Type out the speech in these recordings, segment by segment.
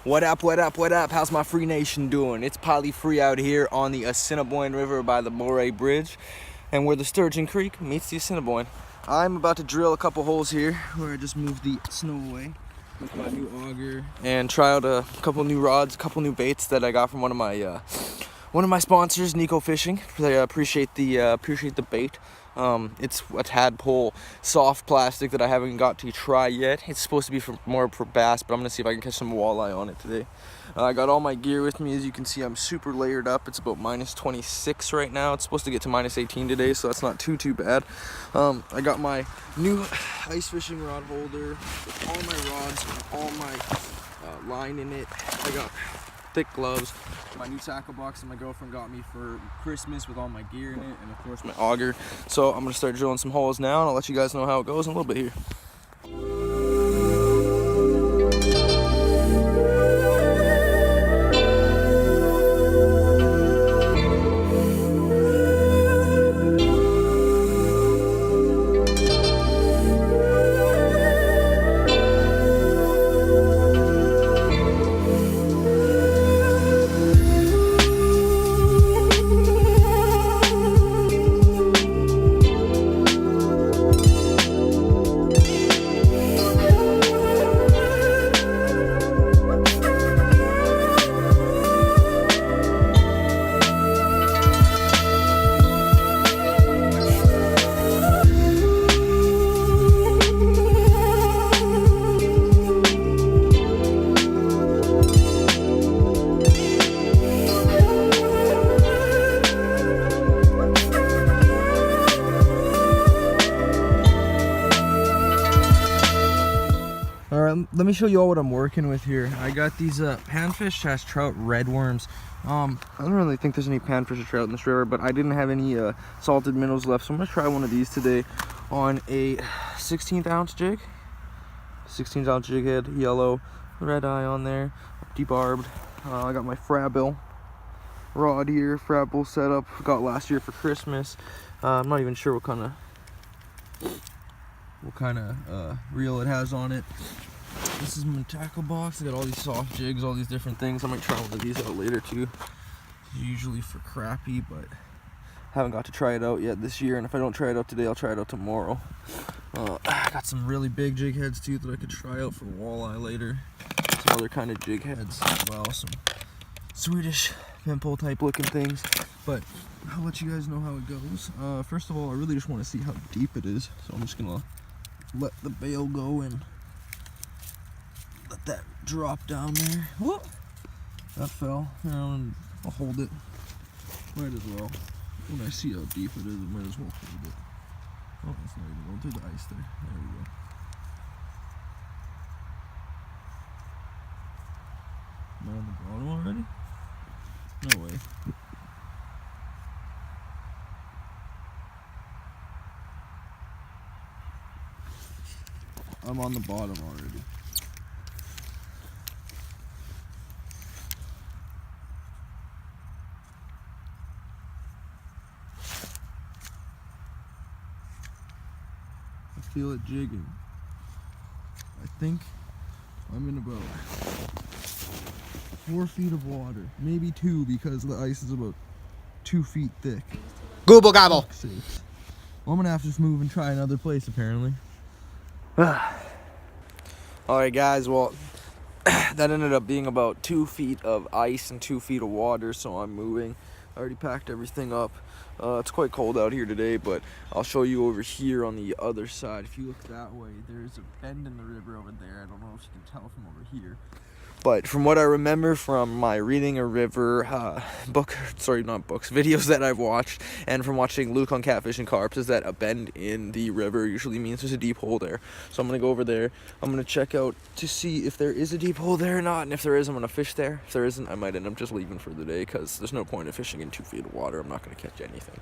What up, what up, what up? How's my free nation doing? It's Pollyfree out here on the Assiniboine River by the Moray Bridge, and where the Sturgeon Creek meets the Assiniboine. I'm about to drill a couple holes here where I just moved the snow away with my new auger and try out a couple new rods, a couple new baits that I got from one of my sponsors, Nico Fishing. I appreciate the bait. It's a tadpole soft plastic that I haven't got to try yet. It's supposed to be more for bass, but I'm gonna see if I can catch some walleye on it today. I got all my gear with me. As you can see, I'm super layered up. It's about minus 26 right now. It's supposed to get to minus 18 today, so that's not too bad. I got my new ice fishing rod holder with all my rods, all my line in it. I got thick gloves, my new tackle box that my girlfriend got me for Christmas with all my gear in it, and of course my auger. So I'm gonna start drilling some holes now, and I'll let you guys know how it goes in a little bit here. Let me show you all what I'm working with here. I got these panfish / trout red worms. I don't really think there's any panfish or trout in this river, but I didn't have any salted minnows left, so I'm gonna try one of these today on a 16th ounce jig. 16th ounce jig head, yellow, red eye on there, debarbed. I got my Frabill rod here, Frabill setup. Got last year for Christmas. I'm not even sure what kind of reel it has on it. This is my tackle box. I got all these soft jigs, all these different things. I might try one of these out later too. Usually for crappie, but haven't got to try it out yet this year. And if I don't try it out today, I'll try it out tomorrow. I got some really big jig heads too that I could try out for walleye later. Some other kind of jig heads as well. Some Swedish pimple type looking things. But I'll let you guys know how it goes. First of all, I really just want to see how deep it is. So I'm just gonna let the bail go and let that drop down there. Whoop! That fell. And I'll hold it. Might as well. When I see how deep it is, I might as well hold it. Oh, it's not even going through the ice there. There we go. Am I on the bottom already? No way. I'm on the bottom already. I feel it jigging. I think I'm in about 4 feet of water, maybe 2 because the ice is about 2 feet thick. Google gobble. Well, I'm gonna have to just move and try another place apparently. Alright guys, well that ended up being about 2 feet of ice and 2 feet of water, so I'm moving. I already packed everything up. It's quite cold out here today, but I'll show you over here on the other side. If you look that way, there's a bend in the river over there. I don't know if you can tell from over here. But from what I remember from my reading a river videos that I've watched, and from watching Luke on Catfish and Carps, is that a bend in the river usually means there's a deep hole there. So I'm gonna go over there. I'm gonna check out to see if there is a deep hole there or not, and if there is, I'm gonna fish there. If there isn't, I might end up just leaving for the day, because there's no point in fishing in 2 feet of water. I'm not gonna catch anything.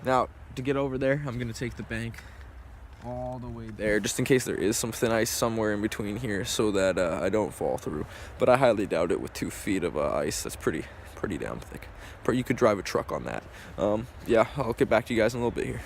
Now to get over there, I'm gonna take the bank all the way there, just in case there is some thin ice somewhere in between here, so that I don't fall through. But I highly doubt it with 2 feet of ice. That's pretty damn thick. You could drive a truck on that. Yeah, I'll get back to you guys in a little bit here.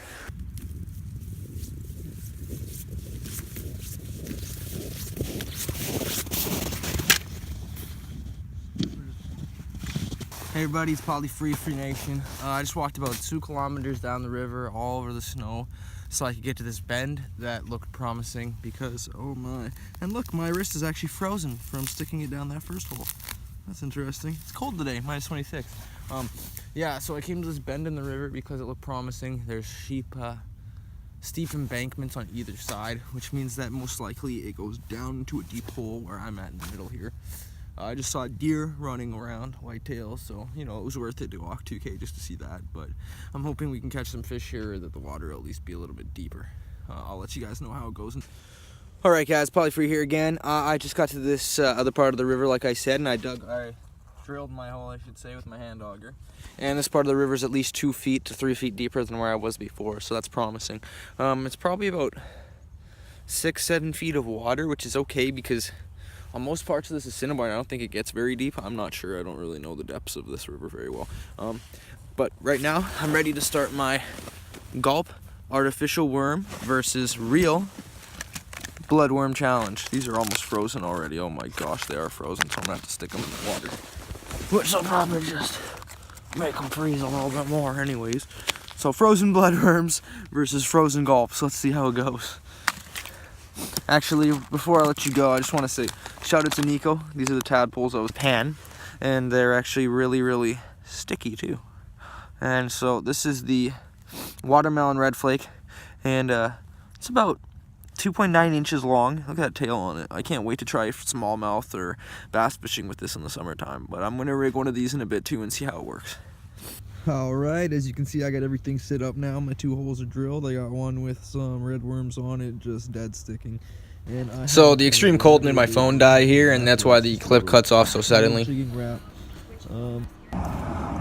Hey everybody, it's Pollyfree, Free Nation. I just walked about 2 kilometers down the river, all over the snow, so I could get to this bend that looked promising because, oh my. And look, my wrist is actually frozen from sticking it down that first hole. That's interesting. It's cold today, minus 26. Yeah, so I came to this bend in the river because it looked promising. There's steep embankments on either side, which means that most likely it goes down into a deep hole where I'm at in the middle here. I just saw deer running around, whitetails, so, you know, it was worth it to walk 2K just to see that. But I'm hoping we can catch some fish here, or that the water will at least be a little bit deeper. I'll let you guys know how it goes. Alright guys, Pollyfree here again. I just got to this other part of the river, like I said, and I drilled my hole, I should say, with my hand auger. And this part of the river is at least 2 feet to 3 feet deeper than where I was before, so that's promising. It's probably about 6-7 feet of water, which is okay because on most parts of this Assiniboine, I don't think it gets very deep. I'm not sure. I don't really know the depths of this river very well. But right now, I'm ready to start my gulp artificial worm versus real bloodworm challenge. These are almost frozen already. Oh my gosh, they are frozen, so I'm gonna have to stick them in the water, which will probably just make them freeze a little bit more anyways. So frozen bloodworms versus frozen gulps. Let's see how it goes. Actually, before I let you go, I just want to say shout out to Nico. These are the tadpoles I was pan, and they're actually really sticky too. And so this is the watermelon red flake, and it's about 2.9 inches long. Look at that tail on it. I can't wait to try smallmouth or bass fishing with this in the summertime, but I'm gonna rig one of these in a bit too and see how it works. Alright, as you can see, I got everything set up now. My 2 holes are drilled. I got one with some red worms on it, just dead sticking. And so the extreme cold made my phone die here, and that's why the clip cuts off so suddenly.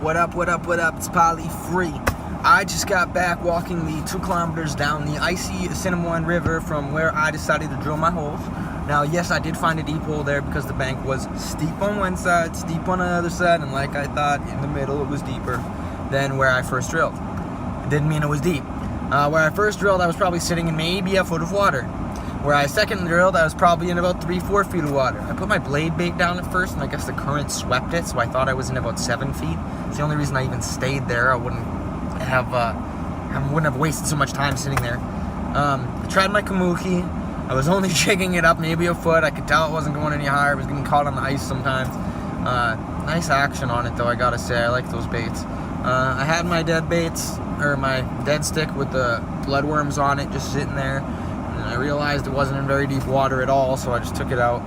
What up, it's Pollyfree. I just got back walking the 2 kilometers down the icy Assiniboine River from where I decided to drill my holes. Now, yes, I did find a deep hole there because the bank was steep on one side, steep on the other side, and like I thought, in the middle it was deeper than where I first drilled. It didn't mean it was deep. Where I first drilled, I was probably sitting in maybe a foot of water. Where I second drilled, I was probably in about 3-4 feet of water. I put my blade bait down at first, and I guess the current swept it, so I thought I was in about 7 feet. It's the only reason I even stayed there. I wouldn't have wasted so much time sitting there. I tried my kamuki. I was only jigging it up maybe a foot. I could tell it wasn't going any higher. It was getting caught on the ice sometimes. Nice action on it though, I gotta say. I like those baits. I had my dead baits, or my dead stick with the bloodworms on it, just sitting there. And I realized it wasn't in very deep water at all, so I just took it out.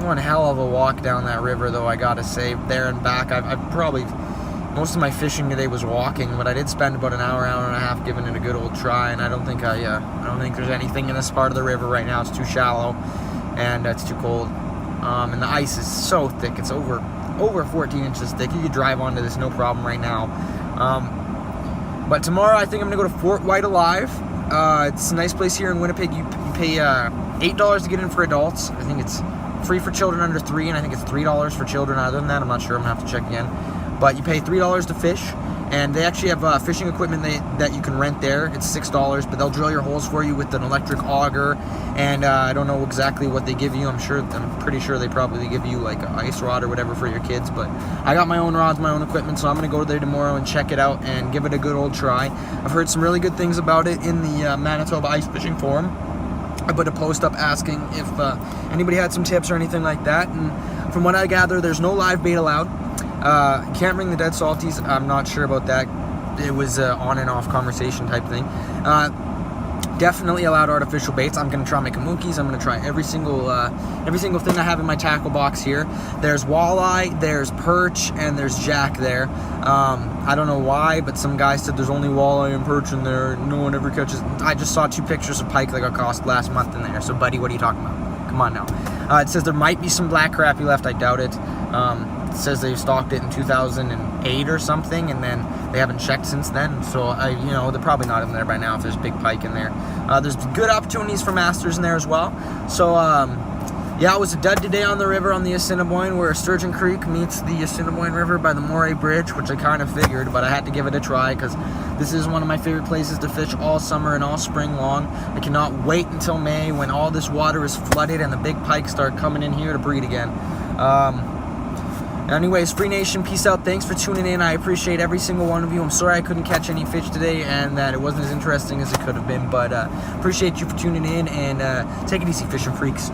One hell of a walk down that river though, I gotta say. There and back, I've probably, most of my fishing today was walking, but I did spend about an hour and a half giving it a good old try, and I don't think there's anything in this part of the river right now. It's too shallow, and it's too cold. And the ice is so thick. It's over 14 inches thick. You could drive onto this no problem right now. But tomorrow I think I'm gonna go to Fort White Alive. It's a nice place here in Winnipeg. You pay $8 to get in for adults. I think it's free for children under 3, and I think it's $3 for children other than that. I'm not sure. I'm gonna have to check again. But you pay $3 to fish, and they actually have fishing equipment that you can rent there. It's $6, but they'll drill your holes for you with an electric auger, and I don't know exactly what they give you. I'm pretty sure they probably give you like an ice rod or whatever for your kids, but I got my own rods, my own equipment, so I'm going to go there tomorrow and check it out and give it a good old try. I've heard some really good things about it in the Manitoba Ice Fishing Forum. I put a post up asking if anybody had some tips or anything like that, and from what I gather, there's no live bait allowed. Can't bring the dead salties. I'm not sure about that. It was on and off conversation type thing. Definitely allowed artificial baits. I'm gonna try my kamukis. I'm gonna try every single thing I have in my tackle box here. There's walleye, there's perch, and there's jack there. I don't know why, but some guy said there's only walleye and perch in there. No one ever catches. I just saw 2 pictures of pike that got caught last month in there. So buddy, what are you talking about? Come on now. It says there might be some black crappie left. I doubt it. It says they stocked it in 2008 or something, and then they haven't checked since then. So they're probably not in there by now if there's big pike in there. There's good opportunities for masters in there as well. So yeah, it was a dud today on the river on the Assiniboine, where Sturgeon Creek meets the Assiniboine River by the Moray Bridge, which I kind of figured, but I had to give it a try because this is one of my favorite places to fish all summer and all spring long. I cannot wait until May when all this water is flooded and the big pike start coming in here to breed again. Anyways, Free Nation, peace out. Thanks for tuning in. I appreciate every single one of you. I'm sorry I couldn't catch any fish today and that it wasn't as interesting as it could have been, but appreciate you for tuning in, and take it easy, fishing freaks.